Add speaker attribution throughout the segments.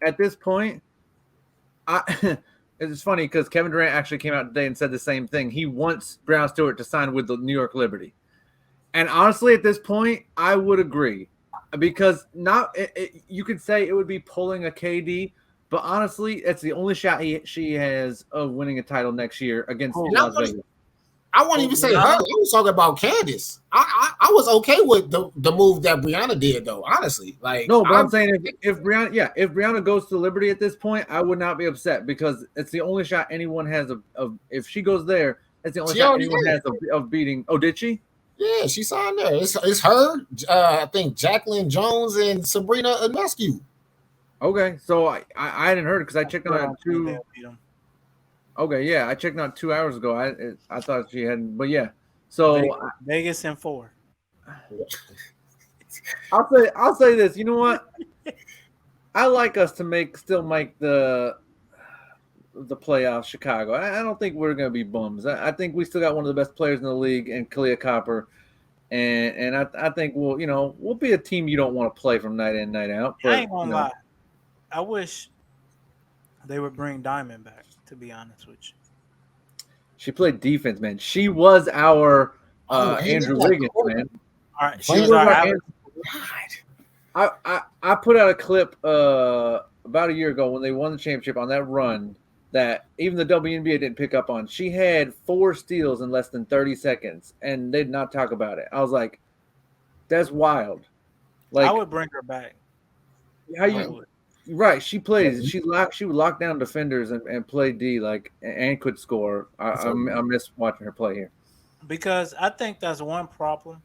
Speaker 1: at this point, I it's funny because Kevin Durant actually came out today and said the same thing. He wants Brown Stewart to sign with the New York Liberty. And honestly, at this point, I would agree because you could say it would be pulling a KD, but honestly, it's the only shot she has of winning a title next year against Las Vegas.
Speaker 2: I won't even say her. I was talking about Candace. I was okay with the move that Brianna did, though. Honestly, like
Speaker 1: no, but I'm saying if Brianna goes to Liberty at this point, I would not be upset because it's the only shot anyone has of if she goes there, it's the only shot anyone has of beating. Oh, did she?
Speaker 2: Yeah, she signed there. It's her. I think Jacqueline Jones and Sabrina Ionescu.
Speaker 1: Okay, so I hadn't heard it because I checked on it 2. Okay, yeah, I checked out 2 hours ago. I thought she hadn't, but yeah. So
Speaker 3: Vegas and 4.
Speaker 1: I'll say this. You know what? I like us to still make the playoffs, Chicago. I don't think we're going to be bums. I think we still got one of the best players in the league, and Kalia Copper, and I think we'll be a team you don't want to play from night in, night out. But,
Speaker 3: I ain't gonna lie. I wish they would bring Diamond back. To be honest with you,
Speaker 1: she played defense, man. She was our Andrew Wiggins, man.
Speaker 3: All right, she was our.
Speaker 1: I put out a clip about a year ago when they won the championship on that run that even the WNBA didn't pick up on. She had 4 steals in less than 30 seconds, and they did not talk about it. I was like, that's wild. Like,
Speaker 3: I would bring her back.
Speaker 1: How you? Right, she plays. She would lock down defenders and play D and could score. I miss watching her play here
Speaker 3: because I think that's one problem.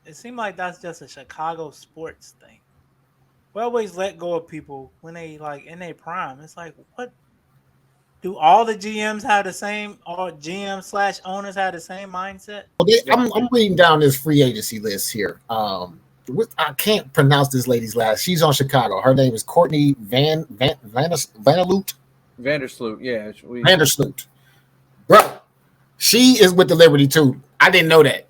Speaker 3: It seemed like that's just a Chicago sports thing. We always let go of people when they in their prime. It's like, what? Do all the GMs have the same, or GM/owners have the same mindset?
Speaker 2: I'm reading down this free agency list here. I can't pronounce this lady's last. She's on Chicago. Her name is Courtney Vandersloot.
Speaker 1: Vandersloot, yeah.
Speaker 2: Vandersloot. Bro, she is with the Liberty too. I didn't know that.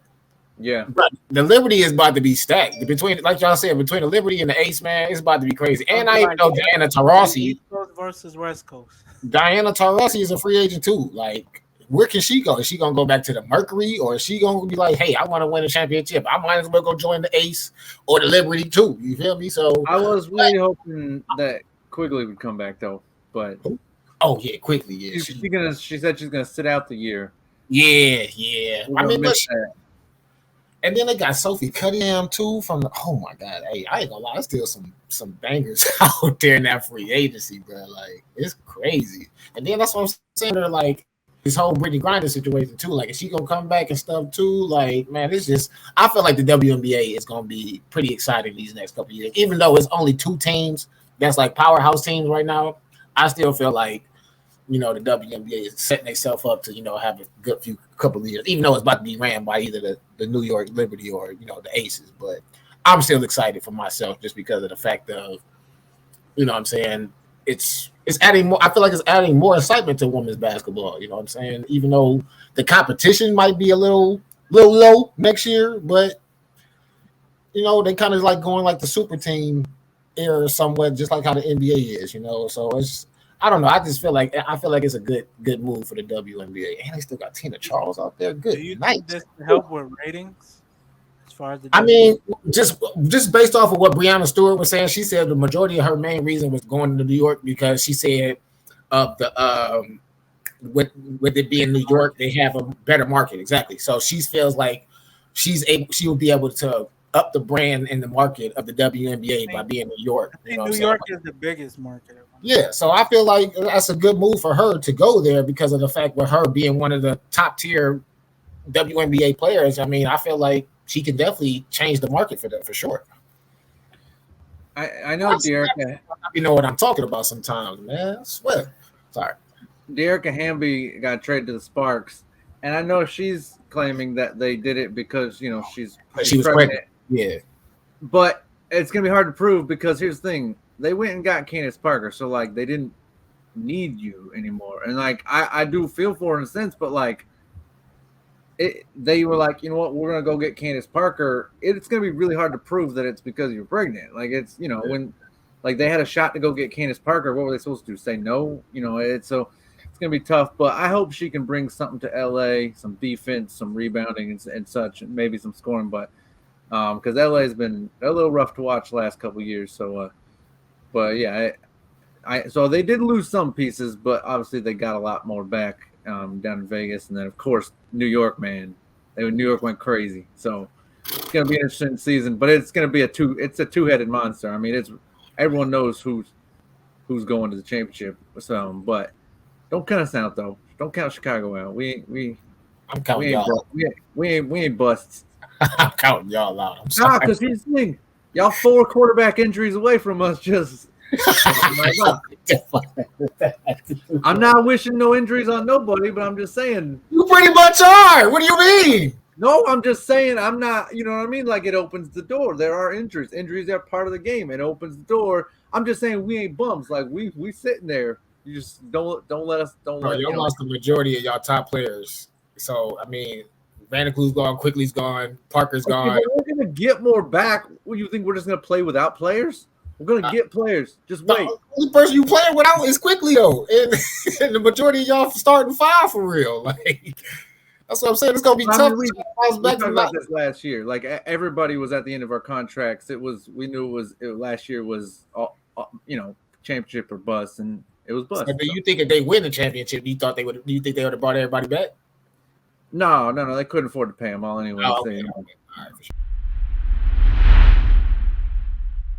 Speaker 1: Yeah.
Speaker 2: Bro, the Liberty is about to be stacked. Between, like y'all said, between the Liberty and the Ace, man, it's about to be crazy. And I even know Diana Taurasi.
Speaker 3: East Coast versus West Coast.
Speaker 2: Diana Taurasi is a free agent too. Like, where can she go? Is she gonna go back to the Mercury, or is she gonna be like, hey, I want to win a championship? I might as well go join the Ace or the Liberty too. You feel me? So
Speaker 1: I was really hoping that Quigley would come back though, but
Speaker 2: Quigley, yeah.
Speaker 1: She said she's gonna sit out the year.
Speaker 2: Yeah. I mean, and then they got Sophie Cunningham too from the. Oh my God, hey, I ain't gonna lie, there's still some bangers out there in that free agency, bro. Like, it's crazy. And then that's what I'm saying. They're like. This whole Brittany Griner situation too, like, is she gonna come back and stuff too? Like, man, it's just, I feel like the WNBA is gonna be pretty exciting these next couple of years. Even though it's only 2 teams that's like powerhouse teams right now, I still feel like, the WNBA is setting itself up to, have a good couple of years, even though it's about to be ran by either the New York Liberty or, the Aces. But I'm still excited for myself just because of the fact of, what I'm saying, it's adding more. I feel like it's adding more excitement to women's basketball. You know what I'm saying? Even though the competition might be a little low next year, but they kind of like going like the super team era somewhat, just like how the NBA is. So it's, I don't know. I just feel like it's a good move for the WNBA, and they still got Tina Charles out there. Good.
Speaker 3: Do you think this can help with ratings? As far as
Speaker 2: I mean, just based off of what Brianna Stewart was saying, she said the majority of her main reason was going to New York because she said of the with it being New York, they have a better market. Exactly. So she feels like she will be able to up the brand in the market of the WNBA by being New York.
Speaker 3: I think New York is the biggest market.
Speaker 2: Yeah, so I feel like that's a good move for her to go there because of the fact with her being one of the top tier WNBA players. I mean, I feel like she can definitely change the market for that for sure.
Speaker 1: I know De'Erica.
Speaker 2: You know what I'm talking about sometimes, man. I swear. Sorry.
Speaker 1: De'Erica Hamby got traded to the Sparks, and I know she's claiming that they did it because she was pregnant.
Speaker 2: Yeah.
Speaker 1: But it's gonna be hard to prove because here's the thing: they went and got Candace Parker, so like they didn't need you anymore. And like I do feel for her in a sense, but like they were like, you know what, we're gonna go get Candace Parker. It's gonna be really hard to prove that it's because you're pregnant. Like it's when Like they had a shot to go get Candace Parker. What were they supposed to do? Say no? It's gonna be tough. But I hope she can bring something to LA, some defense, some rebounding, and such, and maybe some scoring. But because LA has been a little rough to watch the last couple of years. So, but yeah, so they did lose some pieces, but obviously they got a lot more back down in Vegas, and then of course New York, man, New York went crazy. So it's gonna be an interesting season, but it's gonna be a two-headed monster. I mean, everyone knows who's going to the championship. So, but don't count us out though. Don't count Chicago out.
Speaker 2: I'm counting y'all.
Speaker 1: We ain't busts.
Speaker 2: I'm counting y'all out. I'm sorry.
Speaker 1: Because here's the thing, y'all 4 quarterback injuries away from us. Just I'm not wishing no injuries on nobody, but I'm just saying
Speaker 2: you pretty much are. What do you mean?
Speaker 1: No, I'm just saying I'm not. You know what I mean? Like it opens the door. There are injuries. Injuries are part of the game. It opens the door. I'm just saying we ain't bums. Like we sitting there. You just don't let us.
Speaker 2: Y'all lost the majority of y'all top players. So I mean, Vanderkloo's gone, Quickly's gone, Parker's gone.
Speaker 1: We're gonna get more back. What, you think we're just gonna play without players? We're gonna get players. Just wait.
Speaker 2: The only person you playing without is Quickly though, and the majority of y'all starting 5 for real. Like that's what I'm saying. It's gonna be tough.
Speaker 1: We talked about this last year. Like everybody was at the end of our contracts. We knew last year was championship or bust, and it was bust.
Speaker 2: So do you think if they win the championship, do you think they would have brought everybody back?
Speaker 1: No, they couldn't afford to pay them all anyway.
Speaker 2: Oh, okay. All right, for sure.